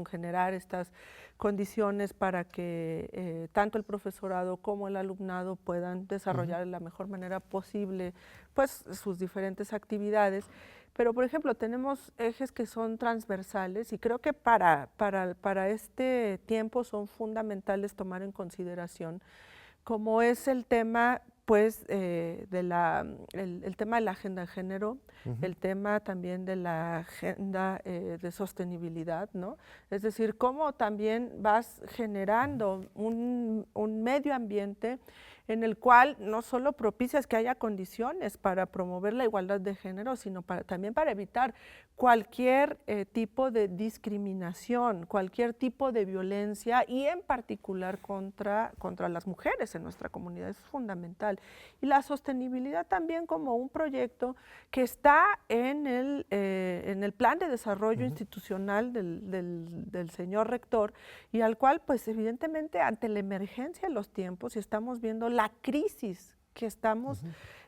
generar estas condiciones para que tanto el profesorado como el alumnado puedan desarrollar de la mejor manera posible pues sus diferentes actividades. Pero, por ejemplo, tenemos ejes que son transversales, y creo que para este tiempo son fundamentales tomar en consideración, como es el tema pues el tema de la agenda de género, el tema también de la agenda de sostenibilidad, ¿no? Es decir, cómo también vas generando un medio ambiente en el cual no solo propicias que haya condiciones para promover la igualdad de género, sino también para evitar cualquier tipo de discriminación, cualquier tipo de violencia, y en particular contra las mujeres en nuestra comunidad. Eso es fundamental. Y la sostenibilidad también como un proyecto que está en el plan de desarrollo institucional del señor rector, y al cual pues evidentemente ante la emergencia de los tiempos, y estamos viendo la crisis que estamos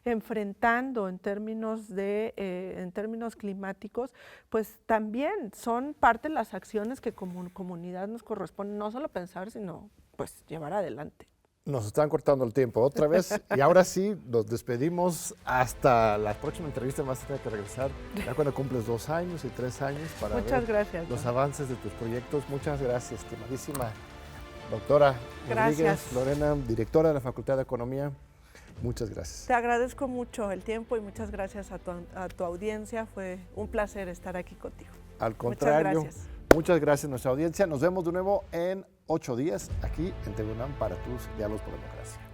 enfrentando en términos climáticos, pues también son parte de las acciones que como comunidad nos corresponde no solo pensar, sino pues llevar adelante. Nos están cortando el tiempo otra vez, y ahora sí nos despedimos hasta la próxima entrevista. Vas a tener que regresar ya cuando cumples 2 años y 3 años para ver los avances de tus proyectos. Muchas gracias, estimadísima doctora Rodríguez Lorena, directora de la Facultad de Economía. Muchas gracias. Te agradezco mucho el tiempo y muchas gracias a tu audiencia. Fue un placer estar aquí contigo. Al contrario, muchas gracias a nuestra audiencia. Nos vemos de nuevo en 8 días aquí en TV UNAM para tus Diálogos por la Democracia.